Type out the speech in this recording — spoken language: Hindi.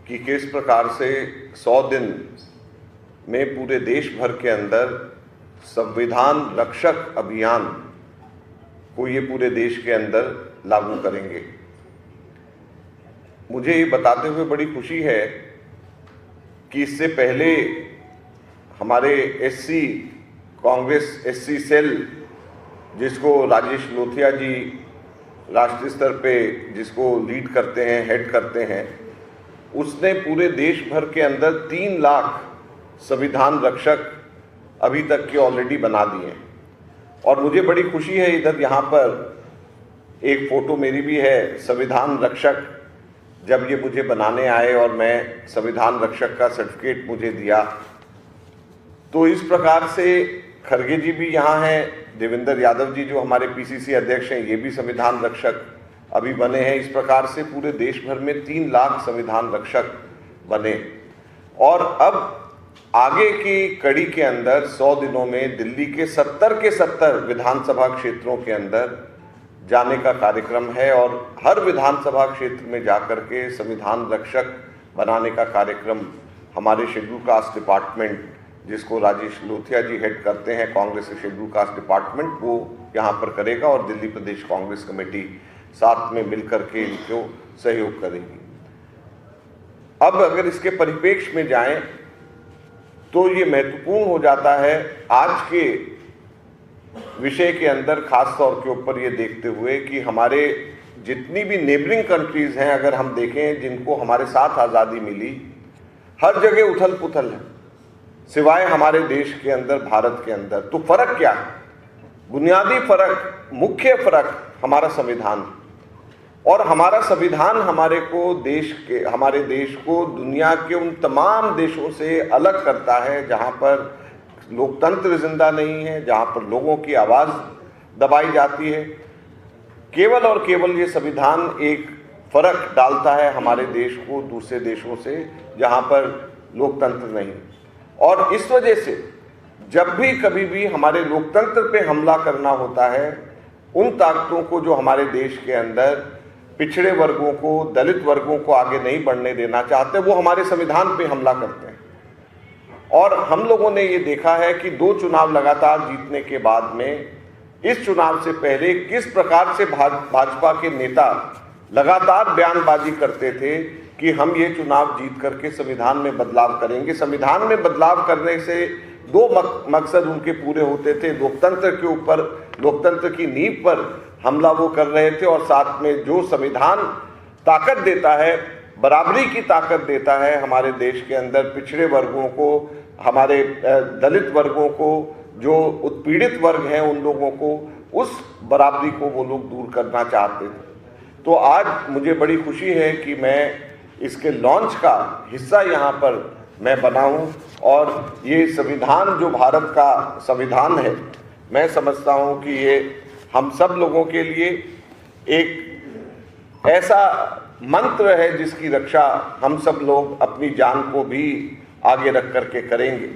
कि किस प्रकार से 100 दिन में पूरे देश भर के अंदर संविधान रक्षक अभियान को ये पूरे देश के अंदर लागू करेंगे। मुझे ये बताते हुए बड़ी खुशी है कि इससे पहले हमारे एससी कांग्रेस एससी सेल, जिसको राजेश लोथिया जी राष्ट्रीय स्तर पे जिसको लीड करते हैं, हेड करते हैं, उसने पूरे देश भर के अंदर 3 लाख संविधान रक्षक अभी तक के ऑलरेडी बना दिए हैं। और मुझे बड़ी खुशी है, इधर यहाँ पर एक फ़ोटो मेरी भी है, संविधान रक्षक जब ये मुझे बनाने आए और मैं संविधान रक्षक का सर्टिफिकेट मुझे दिया, तो इस प्रकार से खरगे जी भी यहाँ हैं, देवेंद्र यादव जी जो हमारे पीसीसी अध्यक्ष हैं, ये भी संविधान रक्षक अभी बने हैं। इस प्रकार से पूरे देश भर में 3 लाख संविधान रक्षक बने। और अब आगे की कड़ी के अंदर 100 दिनों में दिल्ली के 70 विधानसभा क्षेत्रों के अंदर जाने का कार्यक्रम है और हर विधानसभा क्षेत्र में जाकर के संविधान रक्षक बनाने का कार्यक्रम हमारे शेड्यूल कास्ट डिपार्टमेंट, जिसको राजेश लोथिया जी हेड करते हैं, कांग्रेस के शेड्यूल कास्ट डिपार्टमेंट, वो यहाँ पर करेगा और दिल्ली प्रदेश कांग्रेस कमेटी साथ में मिलकर के इनको सहयोग करेगी। अब अगर इसके परिप्रेक्ष्य में जाएं तो ये महत्वपूर्ण हो जाता है आज के विषय के अंदर, खास तौर के ऊपर ये देखते हुए कि हमारे जितनी भी नेबरिंग कंट्रीज हैं, अगर हम देखें जिनको हमारे साथ आज़ादी मिली, हर जगह उथल पुथल है सिवाय हमारे देश के अंदर, भारत के अंदर। तो फर्क क्या है? बुनियादी फर्क, मुख्य फर्क हमारा संविधान है। और हमारा संविधान हमारे देश को दुनिया के उन तमाम देशों से अलग करता है जहां पर लोकतंत्र जिंदा नहीं है, जहां पर लोगों की आवाज़ दबाई जाती है। केवल और केवल ये संविधान एक फर्क डालता है हमारे देश को दूसरे देशों से जहां पर लोकतंत्र नहीं। और इस वजह से जब भी कभी भी हमारे लोकतंत्र पे हमला करना होता है, उन ताकतों को जो हमारे देश के अंदर पिछड़े वर्गों को, दलित वर्गों को आगे नहीं बढ़ने देना चाहते, वो हमारे संविधान पे हमला करते हैं। और हम लोगों ने ये देखा है कि 2 चुनाव लगातार जीतने के बाद में, इस चुनाव से पहले किस प्रकार से भाजपा के नेता लगातार बयानबाजी करते थे कि हम ये चुनाव जीत करके संविधान में बदलाव करेंगे। संविधान में बदलाव करने से 2 मकसद उनके पूरे होते थे। लोकतंत्र के ऊपर, लोकतंत्र की नींव पर हमला वो कर रहे थे और साथ में जो संविधान ताकत देता है, बराबरी की ताकत देता है हमारे देश के अंदर, पिछड़े वर्गों को, हमारे दलित वर्गों को, जो उत्पीड़ित वर्ग हैं उन लोगों को, उस बराबरी को वो लोग दूर करना चाहते थे। तो आज मुझे बड़ी खुशी है कि मैं इसके लॉन्च का हिस्सा यहाँ पर मैं बना हूँ। और ये संविधान जो भारत का संविधान है, मैं समझता हूँ कि ये हम सब लोगों के लिए एक ऐसा मंत्र है जिसकी रक्षा हम सब लोग अपनी जान को भी आगे रख करके करेंगे।